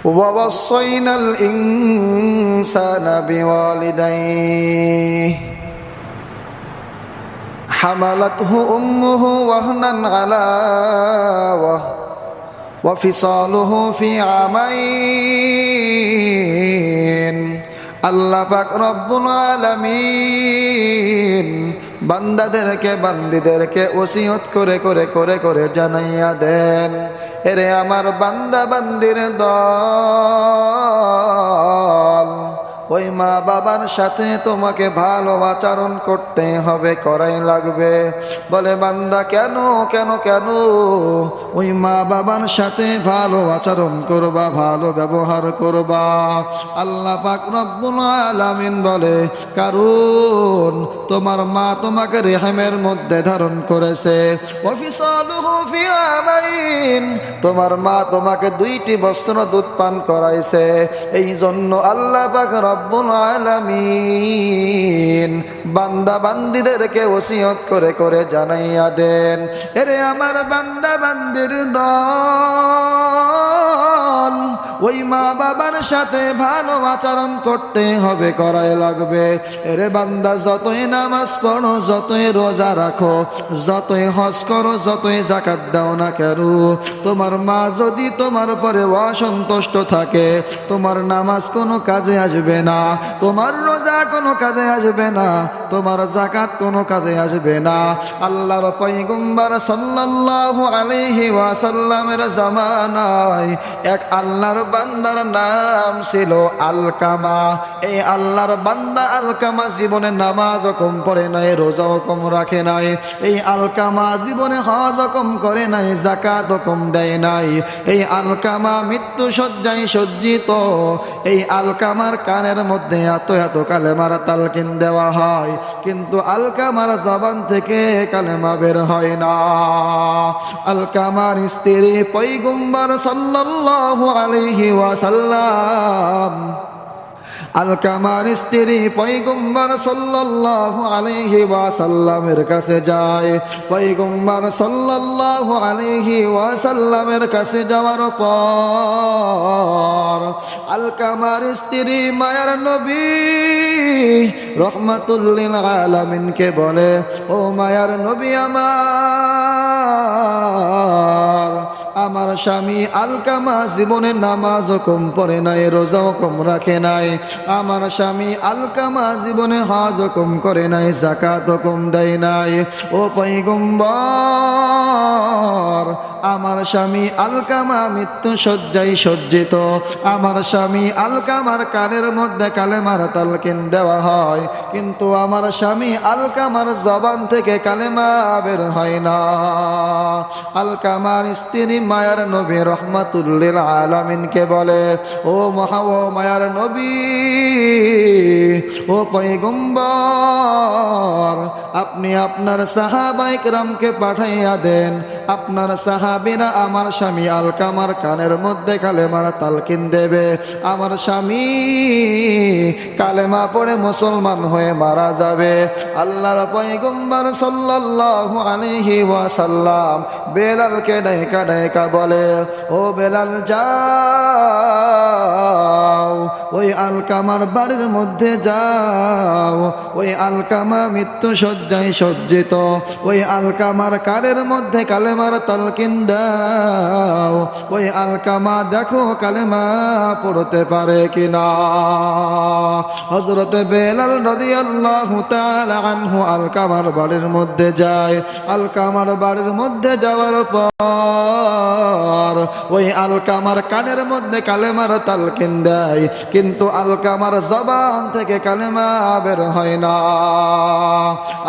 ووصينا الإنسان بوالديه حملته أمه وهنا على وهن وفصاله في عامين আল্লাহ পাক রব্বুল আলামিন বান্দিদেরকে ওসিয়ত করে জানাইয়া দেন, এরে আমার বান্দা বান্দির দল, ওই মা বাবার সাথে তোমাকে ভালো আচরণ করতে হবে, করাই লাগবে। বলে বান্দা কেন কেন কেন? ওই মা বাবার সাথে ভালো আচরণ করবা, ভালো ব্যবহার করবা। আল্লাহ পাক রব্বুল আলামিন বলে কারণ তোমার মা তোমাকে রেহেমের মধ্যে ধারণ করেছে। ওয়াফিসালুহু ফি আমাইন, তোমার মা তোমাকে 2টি বস্ত্র দুধ পান করাইছে। এই জন্য আল্লাহ পাক রব্বুল আলামিন বান্দা বান্দিদেরকে ওসিয়ত করে জানাইয়া দেন, এরে আমার বান্দা বান্দির দল, ওই মা বাবার সাথে ভালো আচরণ করতে হবে, করাই লাগবে। এরে বান্দা যতই নামাজ পড়ো, যতই রোজা রাখো, যতই হজ করো, যতই যাকাত দাও না কেন, তোমার মা যদি তোমার পরে অসন্তুষ্ট থাকে, তোমার নামাজ কোনো কাজে আসবে না, তোমার রোজা কোনো কাজে আসবে না, তোমার যাকাত কোনো কাজে আসবে না। আল্লাহর পয়গম্বর সাল্লাল্লাহু আলাইহি ওয়াসাল্লামের জামানায় এক আল্লাহর বান্দার নাম ছিল আলকামা। এই আল্লাহর বান্দা আলকামা জীবনে নামাজও কম পড়ে নাই, রোজাও কম রাখে নাই। এই আলকামা জীবনে হজও কম করে নাই, যাকাতও কম দেয় নাই। এই আলকামা মৃত্যু শয্যায় সজ্জিত। এই আলকামার কানের মধ্যে এত কালেমার তালকিন দেওয়া হয়, কিন্তু আলকামার জবান থেকে কালেমা বের হয় না। আলকামার স্ত্রী পয়গম্বর সাল্লাল্লাহু আলাইহি ওয়াসাল্লাম, আলকামার স্ত্রী পয়গম্বর সাল্লাল্লাহু আলাইহি ওয়াসাল্লামের কাছে যায়। পয়গম্বর সাল্লাল্লাহু আলাইহি ওয়াসাল্লামের কাছে যাওয়ার পর আলকামার স্ত্রী মায়ার নবী রহমাতুল লিল আলামিনকে বলে, ও মায়ার নবী আমার স্বামী আলকামা জীবনে নামাজও কম পড়ে নাই, রোজাও কম রাখে নাই। আমার স্বামী আলকামা জীবনে হজও কম করে নাই, যাকাতও কম দেয় নাই। ও পয়গম্বর, আমার স্বামী আলকামা মৃত্যু শয্যায় সজ্জিত। আমার স্বামী আলকামার কানের মধ্যে কালেমার তালকিন দেওয়া হয়, কিন্তু আমার স্বামী আলকামার জবান থেকে কালেমা বের হয় না। আলকামার স্ত্রী মায়ার নবী রহমাতুল লিল আলামিনকে বলে, ও মায়ার নবী, ও পয়গম্বর, আপনি আপনার সাহাবায়ে কেরামকে পাঠাইয়া দেন, আপনার সাহাবীরা আমার স্বামী আলকামার কানের মধ্যে কালেমার তালকিন দেবে। আমার স্বামী কালেমা পড়ে মুসলমান হয়ে মারা যাবে। আল্লাহর পয়গম্বর সাল্লাল্লাহু আলাইহি ওয়াসাল্লাম বেলালকে ডাইকা বলে, ও বেলাল যাও, ওই আলকামার বাড়ির মধ্যে যাও, ওই আলকামা মৃত্যু শয্যায় সজ্জিত, ওই আলকামার কানের মধ্যে কালেমার তালকিন দাও, ওই আলকামা দেখো কালেমা পড়তে পারে কিনা। হযরত বেলাল রাদিয়াল্লাহু তাআলা আনহু আলকামার বাড়ির মধ্যে যায়। আলকামার বাড়ির মধ্যে যাওয়ার পর ওই আলকামার কানের মধ্যে কালেমার তালকিন দেয়, কিন্তু আলকামার জবান থেকে কালেমা বের হয় না।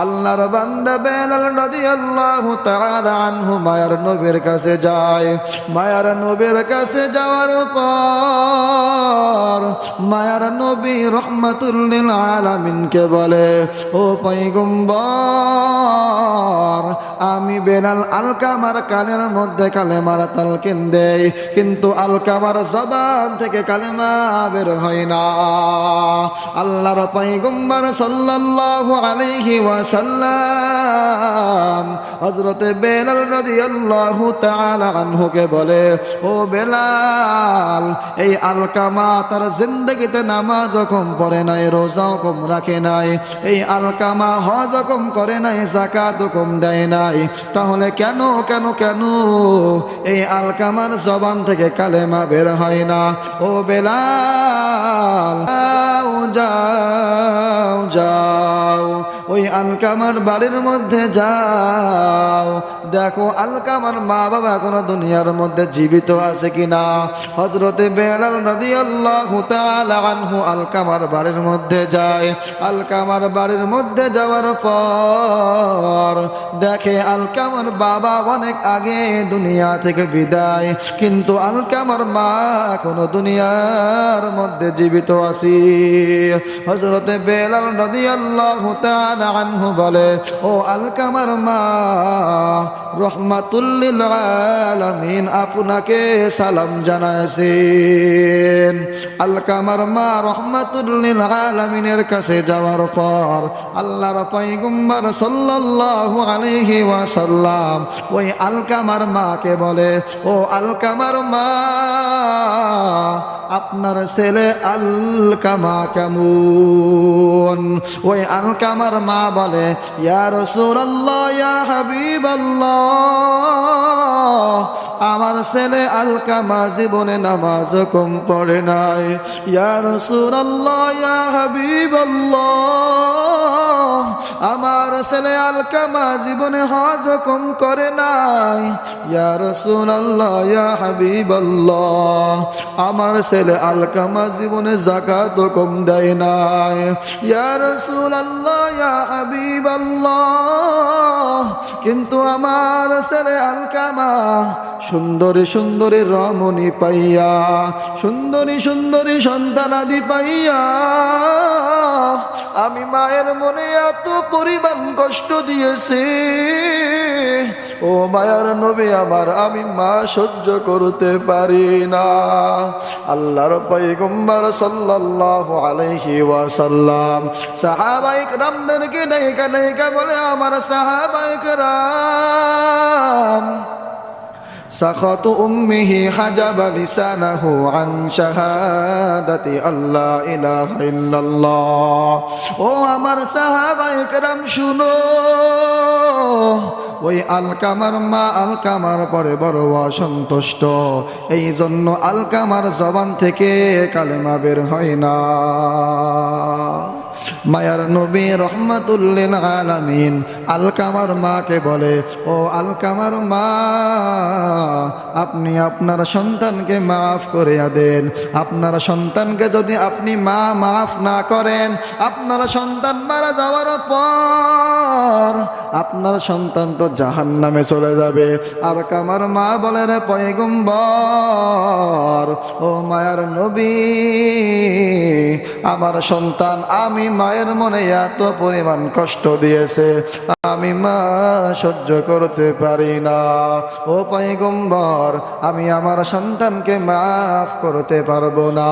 আল্লাহর বান্দা বেলাল রাদিয়াল্লাহু তাআলা আনহু মায়ার নবীর কাছে যায়। মায়ার নবীর কাছে যাওয়ার পর মায়ার নবী রহমাতুল লিল আলামিনকে বলে, ও পয়গম্বর, আমি বেলাল আলকামার কানের মধ্যে কালেমার তালকিন দেই, কিন্তু আলকামার জবান থেকে কালেমা বের হয় না। আল্লাহর পয়গম্বর সাল্লাল্লাহু আলাইহি ওয়াসাল্লাম হযরত বেলাল রাদিয়াল্লাহু তাআলা আনহুকে বলে, ও বেলাল, এই আলকামা তার জিন্দেগিতে নামাজ কম পড়ে নাই, রোজাও কম রাখে নাই, এই আলকামা হজ কম করে নাই, যাকাত কম দেয় নাই, তাহলে কেন কেন কেন এই আলকামার জবান থেকে কালেমা বের হয় না? ও বেলাল, যাও যাও ওই আলকামার বাড়ির মধ্যে যাও, দেখো আলকামার মা বাবা এখনো দুনিয়ার মধ্যে জীবিত আছে কিনা। হযরতে বেলাল রাদিয়াল্লাহু তাআলা আনহু আলকামার বাড়ির মধ্যে যায়। আলকামার বাড়ির মধ্যে যাওয়ার পর দেখে আলকামার বাবা অনেক আগে দুনিয়া থেকে বিদায়, কিন্তু আলকামার মা এখনো দুনিয়ার মধ্যে জীবিত আছে। হযরতে বেলাল রাদিয়াল্লাহু তাআলা আনহু বলে, ও আলকামার মা, রাহমাতুল লিল আলামিন আপনাকে সালাম জানাইছেন। আলকামার মা রাহমাতুল লিল আলামিনের কাছে যাওয়ার পর আল্লাহর পয়গম্বর সাল্লাল্লাহু আলাইহি ওয়াসাল্লাম ওই আলকামার মাকে বলে, ও আলকামার মা, আপনার ছেলে আলকামা কেমন? ওই আলকামার মা বলে, ইয়া রাসূলুল্লাহ, ইয়া হাবিবাল্লাহ, আমার ছেলে আলকামা জীবনে নামাজ কম পড়ে নাই। ইয়া রাসূলুল্লাহ, ইয়া হাবিবাল্লাহ, আমার ছেলে আলকামা জীবনে হজ কম করে নাই। ইয়া রাসূলুল্লাহ, ইয়া হাবিবাল্লাহ, আমার ছেলে আলকামা জীবনে যাকাত কম দেয় নাই। ইয়া রাসূলুল্লাহ, ইয়া হাবিবাল্লাহ, কিন্তু আমার ছেলে আলকামা সুন্দরী সুন্দরী রমণী পাইয়া, সুন্দরী সুন্দরী সন্তানাদি পাইয়া আমি মায়ের মনে এত পরিমাণ কষ্ট দিয়েছি, ও মায়ার নবী আমার, আমি মা সহ্য করতে পারি না। আল্লাহর পয়গম্বর সাল্লাল্লাহু আলাইহি ওয়াসাল্লাম সাহাবায়ে কেরামদেরকে ডাইকা ডাইকা বলে, আমার সাহাবায়ে কেরাম, سخط أمه حجب لسانه عن شهادة الله إله إلا الله। ও আমার সাহাবায়ে কেরাম শুনো, ওই আলকামার মা আলকামার পরে বড় অসন্তুষ্ট, এই জন্য আলকামার জবান থেকে কালেমা বের হয় না। মায়ার নবী রাহমাতুল লিল আলামিন আলকামার মাকে বলে, ও আলকামার মা, আপনি আপনার সন্তানকে মাফ করে দেন। আপনার সন্তানকে যদি আপনি মাফ না করেন, আপনার সন্তান মারা যাওয়ার পর আপনার সন্তান তো জাহান্নামে চলে যাবে। আলকামার মা বলে, রে পয়গম্বর, ও মায়ার নবী, আমার সন্তান আমি মায়ের মনে এত পরিমাণ কষ্ট দিয়েছে, আমি মা সহ্য করতে পারি না। ও পয়গম্বর, আমি আমার সন্তানকে মাফ করতে পারবো না।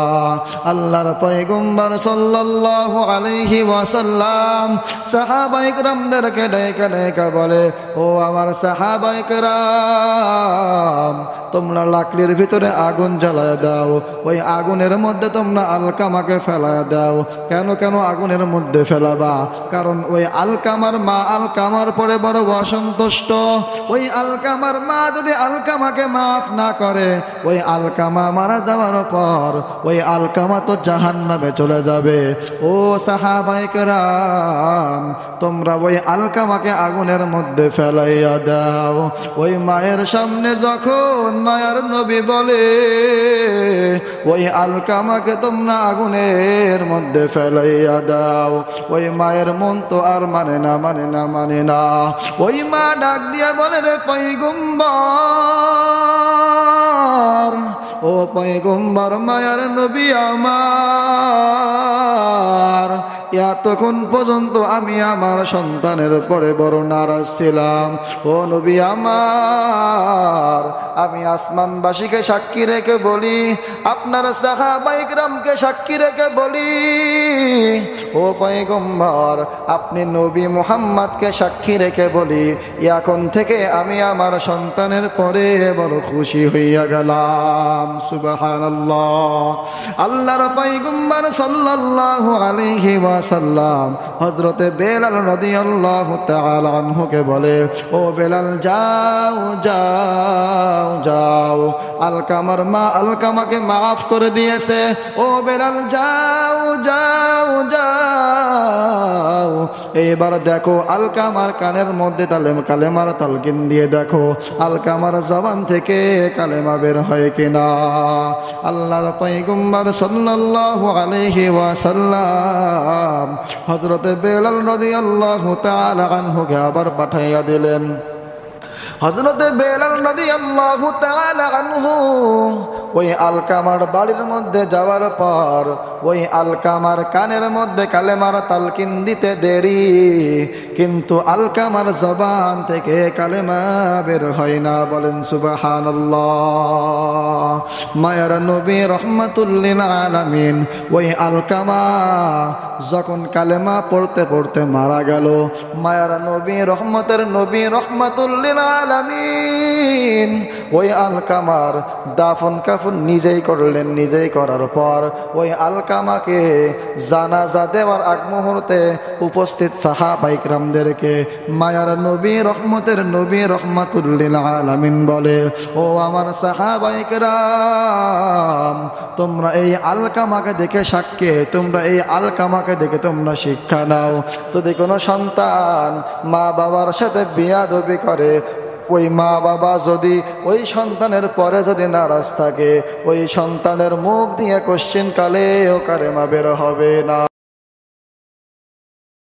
আল্লাহর পয়গম্বর সাল্লাল্লাহু আলাইহি ওয়াসাল্লাম সাহাবায়ে কেরামদেরকে ডাইকা ডাইকা বলে, ও আমার সাহাবায়ে কেরাম, তোমরা লাকড়ির ভিতরে আগুন জ্বালায় দাও, ওই আগুনের মধ্যে তোমরা আলকামাকে ফেলায় দাও। কেন কেন আগুনের মধ্যে ফেলাবা? কারণ ওই আলকামার মা আলকামার পরে বড় অসন্তুষ্ট। ওই আলকামার মা যদি আলকামাকে মাফ না করে, ওই আলকামা মারা যাওয়ার পর ওই আলকামা তো জাহান্নামে চলে যাবে। ও সাহাবায়ে কেরাম, তোমরা ওই আলকামাকে আগুনের মধ্যে ফেলাইয়া দাও। ওই মায়ের সামনে যখন মায়ার নবী বলে, ওই আলকামাকে তোমরা আগুনের মধ্যে ফেলাইয়া দাও, ওই মায়ের মন তো আর মানে না, মানে না, মানে না। ওই মা ডাক দিয়া বলে, রে পয়গম্বর, ও পয়গম্বর, মায়ার নবী আমার, এতক্ষণ পর্যন্ত আমি আমার সন্তানের পরে বড় নারাজ ছিলাম। ও নবী আমার, আমি আসমানবাসীকে সাক্ষী রেখে বলি, আপনার সাহাবায়ে কিরামকে সাক্ষী রেখে বলি, ও পয়গম্বর, আপনি নবী মুহাম্মদকে সাক্ষী রেখে বলি, এখন থেকে আমি আমার সন্তানের পরে বড় খুশি হইয়া গেলাম। সুবহানাল্লাহ। আল্লাহর পয়গম্বর সাল্লাল্লাহু আলাইহি ওয়াসাল্লাম হযরতে বেলাল রাদিয়াল্লাহু তাআলা আনহুকে বলে, ও বেলাল, যাও যাও যাও, আলকামার মা আলকামাকে মাফ করে দিয়েছে। ও বেলাল, যাও যাও যাও, এবার দেখো আলকামার কানের মধ্যে কালেমার তালকিন দিয়ে দেখো আলকামার জবান থেকে কালেমা বের হয় কিনা। আল্লাহর পয়গম্বর সাল্লাল্লাহু আলাইহি ওয়াসাল্লাম হযরতে বেলাল রাদিয়াল্লাহু তাআলা আনহুকে আবার পাঠাইয়া দিলেন। হযরতে বেলাল রাদিয়াল্লাহু তাআলা আনহু ওই আলকামার বাড়ির মধ্যে যাওয়ার পর ওই আলকামার কানের মধ্যে কালেমার তালকিন দিতে দেরি, কিন্তু আলকামার জবান থেকে কালেমা বের হয় না। বলেন সুবহানাল্লাহ। মায়ার নবী রাহমাতুল লিল আলামিন ওই আলকামা যখন কালেমা পড়তে পড়তে মারা গেল, মায়ার নবী রহমতের নবী রাহমাতুল লিল আলামিন ওই আলকামার দাফন কাফন নিজেই করলেন। নিজেই করার পর ওই আলকামাকে জানাজা দেওয়ার আগ মুহূর্তে উপস্থিত সাহাবায়ে কিরামদেরকে মায়ার নবী রহমতের নবী রাহমাতুল লিল আলামিন বলে, ও আমার সাহাবায়ে কিরাম, তোমরা এই আলকামাকে দেখে সাক্ষী, তোমরা এই আলকামাকে দেখে তোমরা শিক্ষা নাও। যদি কোনো সন্তান মা বাবার সাথে বিয়াদবি করে, ওই মা বাবা যদি ওই সন্তানের পরে যদি নারাজ থাকে, ওই সন্তানের মুখ দিয়ে কোশ্চেন কালে ও কালেমা বের হবে না।